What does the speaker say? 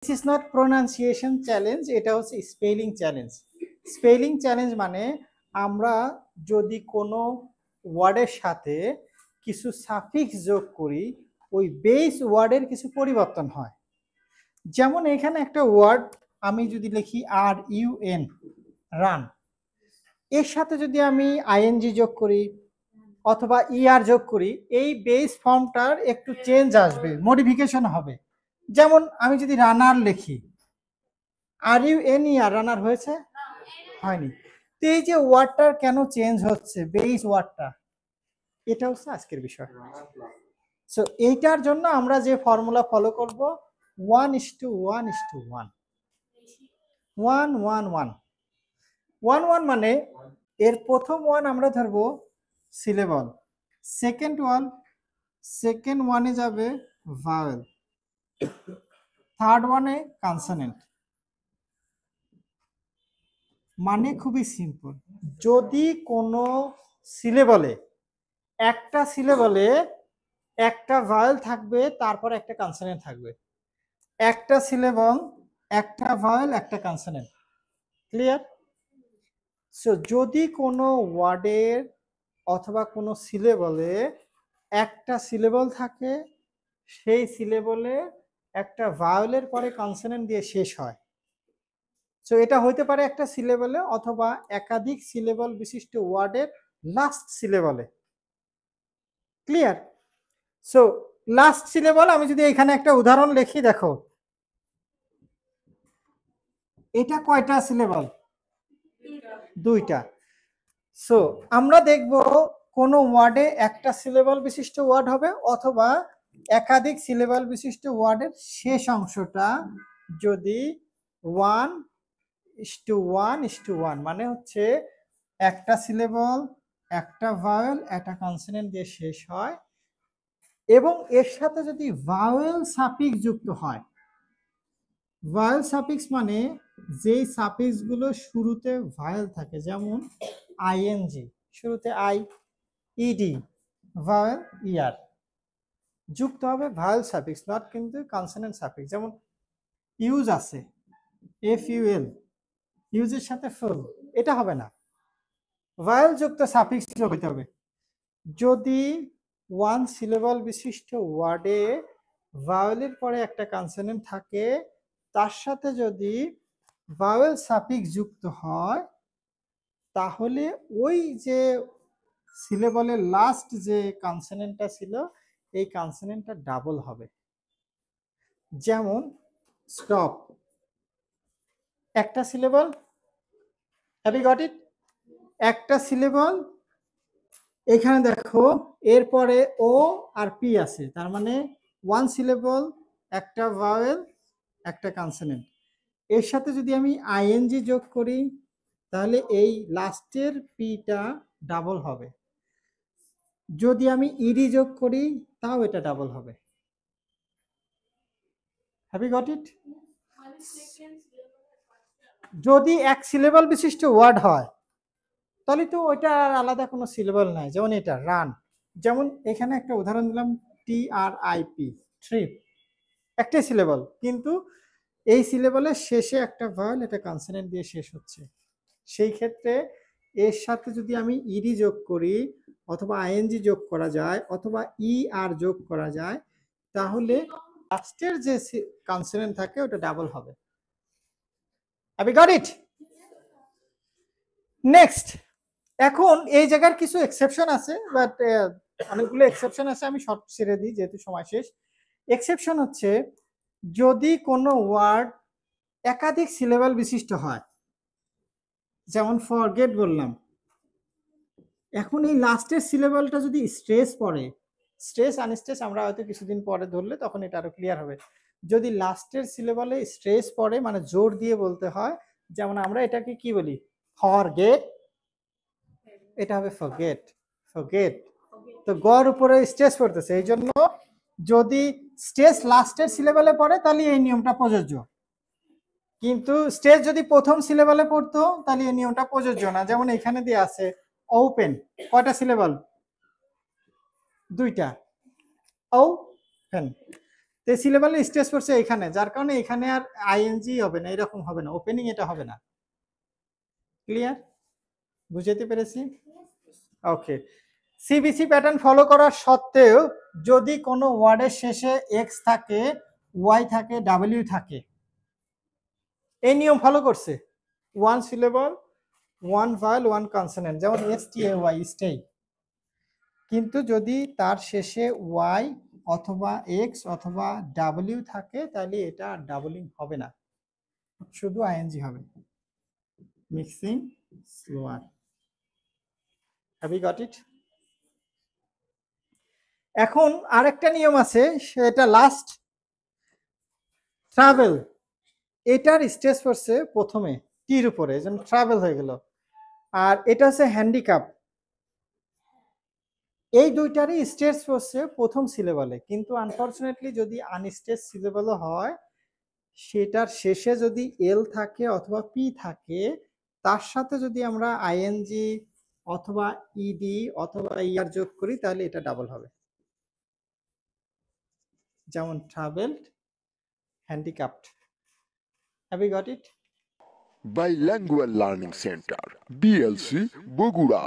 This is not pronunciation challenge, এটা হচ্ছে spelling challenge. Spelling challenge মানে আমরা যদি কোনো ওয়ার্ডের সাথে কিছু সাফিক্স যোগ করি, ওই বেস ওয়ার্ডের কিছু পরিবর্তন হয়। যেমন এখানে একটা ওয়ার্ড আমি যদি লিখি RUN, রান, এর সাথে যদি আমি ING যোগ করি অথবা ER যোগ করি, এই বেস ফর্মটার একটু চেঞ্জ আসবে, মডিফিকেশন হবে। যেমন আমি যদি রানার লিখি, RUNER, রানার হয়েছে? হয়নি। তো এই যে ওয়ার্ডটার কেন চেঞ্জ হচ্ছে, বেস ওয়ার্ডটা, এটা হচ্ছে আজকের বিষয়। সো এইটার জন্য আমরা যে ফর্মুলা ফলো করব 1:1:1, 1:1:1 মানে এর প্রথম ওয়ান আমরা ধরবো সিলেবল, সেকেন্ড ওয়ানে যাবে ভাওয়েল, থার্ড ওয়ানে কনসোনেন্ট। মানে খুবই সিম্পল, যদি কোনো সিলেবলে একটা ভাওয়েল থাকবে, তারপর একটা কনসোনেন্ট থাকবে, একটা সিলেবল, একটা ভাওয়েল, একটা কনসোনেন্ট। ক্লিয়ার? সো যদি কোনো ওয়ার্ডের অথবা কোনো সিলেবলে একটা সিলেবল থাকে, সেই সিলেবলে একটা ভাওয়েলের পরে কনসোনেন্ট দিয়ে শেষ হয়। সো এটা হইতে পারে একটা সিলেবলে অথবা একাধিক সিলেবল বিশিষ্ট ওয়ার্ডের লাস্ট সিলেবলে। ক্লিয়ার? সো লাস্ট সিলেবল, আমি যদি এখানে একটা উদাহরণ লিখি, দেখো এটা কয়টা সিলেবল? দুইটা। সো আমরা দেখব কোন ওয়ার্ডে একটা সিলেবল বিশিষ্ট ওয়ার্ড হবে অথবা একাধিক সিলেবল বিশিষ্ট ওয়ার্ডের শেষ অংশটা যদি 1:1:1 মানে হচ্ছে একটা সিলেবল, একটা ভাওয়েল, একটা কনসোনেন্ট দিয়ে শেষ হয়, এবং এর সাথে যদি ভাওয়েল সাফিক্স যুক্ত হয়। ভাওয়েল সাফিক্স মানে যেই সাফিক্স গুলো শুরুতে ভাওয়েল থাকে, যেমন ING, শুরুতে I, ED, ভাওয়েল, ER যুক্ত হবে ভাওয়েল সাফিক্স, নট কিন্তু কনসোনেন্ট সাফিক্স। যেমন ইউজ আছে, FUL, ইউজের সাথে ফুল, এটা হবে না, ভাওয়েল যুক্ত সাফিক্স যোগ হতে হবে। যদি ওয়ান সিলেবল বিশিষ্ট ওয়ার্ডে ভাওয়েলের পরে একটা কনসোনেন্ট থাকে, তার সাথে যদি ভাওয়েল সাফিক্স যুক্ত হয়, তাহলে ওই যে সিলেবলের লাস্ট যে কনসোনেন্টটা ছিল, এই কনসোনেন্টটা ডাবল হবে। যেমন স্টপ, একটা syllable, have you got it? একটা সিলেবল, এখানে দেখো এরপরে ও আর পি আছে, তার মানে ওয়ান সিলেবল, একটা ভাওয়েল, একটা কনসোনেন্ট। এর সাথে যদি আমি ING যোগ করি, তাহলে এই লাস্টের পিটা ডাবল হবে। যদি আমি ED যোগ করি, তাও এটা ডাবল হবে। Have you got it? যদি এক সিলেবল বিশিষ্ট ওয়ার্ড হয়, তাহলে তো ওইটা আলাদা কোনো সিলেবল নাই। যেমন এটা রান, যেমন এখানে একটা উদাহরণ দিলাম TRIP, ট্রিপ, একটাই সিলেবল, কিন্তু এই সিলেবলের শেষে একটা ভাওয়েল, এটা কনসোনেন্ট দিয়ে শেষ হচ্ছে। সেই ক্ষেত্রে এর সাথে যদি আমি ED যোগ করি অথবা ING যোগ করা যায় অথবা ER যোগ করা যায়, তাহলে লাস্টের যে কনসোনেন্ট থাকে ওটা ডাবল হবে। Have you got it? Next, এখন এই জায়গার কিছু এক্সেপশন আছে, বাট অনেকগুলো এক্সেপশন আছে, আমি শর্ট ছেড়ে দিই যেহেতু সময় শেষ। এক্সেপশন হচ্ছে যদি কোনো ওয়ার্ড একাধিক সিলেবল বিশিষ্ট হয়, যেমন ফরগেট বললাম, এখন এই লাস্টের সিলেবলটা যদি স্ট্রেস পড়ে, স্ট্রেস আনস্ট্রেস আমরা হয়তো কিছুদিন পরে ধরলে তখন এটা আরো ক্লিয়ার হবে। যদি লাস্টের সিলেবলে স্ট্রেস পড়ে, মানে জোর দিয়ে বলতে হয়, যেমন আমরা এটাকে কি বলি, ফরগেট, এটা হবে ফরগেট, ফরগেট। তো গড় উপরে স্ট্রেস পড়তেছে, এই জন্য যদি স্ট্রেস লাস্টের সিলেবলে পড়ে তাহলে এই নিয়মটা প্রযোজ্য, কিন্তু স্ট্রেস যদি প্রথম সিলেবলে পড়তো তাহলে এই নিয়মটা প্রযোজ্য না। যেমন এখানে দিয়ে আছে ওপেন, কয়টা সিলেবল? দুইটা, ওপেন। তো সিলেবালে স্ট্রেস পড়ছে এখানে, যার কারণে এখানে আর আইএনজি হবে না, এরকম হবে না, ওপেনিং এটা হবে না। ক্লিয়ার? বুঝাতে পেরেছি? ওকে। সিবিসি প্যাটার্ন ফলো করার সত্ত্বেও যদি কোনো ওয়ার্ডের শেষে এক্স থাকে, ওয়াই থাকে, ডাব্লিউ থাকে, এই নিয়ম ফলো করছে। One syllable, one vowel, one consonant, যেমন STAY স্টে। কিন্তু যদি তার শেষে ওয়াই অথবা এক্স অথবা ডাব্লিউ থাকে, তাহলে এটা ডাবলিং হবে না, শুধু আইএনজি হবে। Mixing slower. Have you got it? এখন আরেকটা নিয়ম আছে, সেটা লাস্ট, ট্রাভেল। এটার স্ট্রেস পড়ছে প্রথমে টির উপরে, এজন্য ট্রাভেল হয়ে গেল। আর এটা হচ্ছে হ্যান্ডিক্যাপ। এই দুইটারই স্ট্রেস পড়ছে প্রথম সিলেবলে, কিন্তু আনফরচুনেটলি যদি আনস্ট্রেস সিলেবলও হয়, সেটার শেষে যদি এল থাকে অথবা পি থাকে, তার সাথে যদি আমরা আইএনজি অথবা ইডি অথবা ইয়ার যোগ করি, তাহলে এটা ডাবল হবে। যেমন travelled, handicapped. Have you got it? Bilingual Learning Center, BLC, Bogura.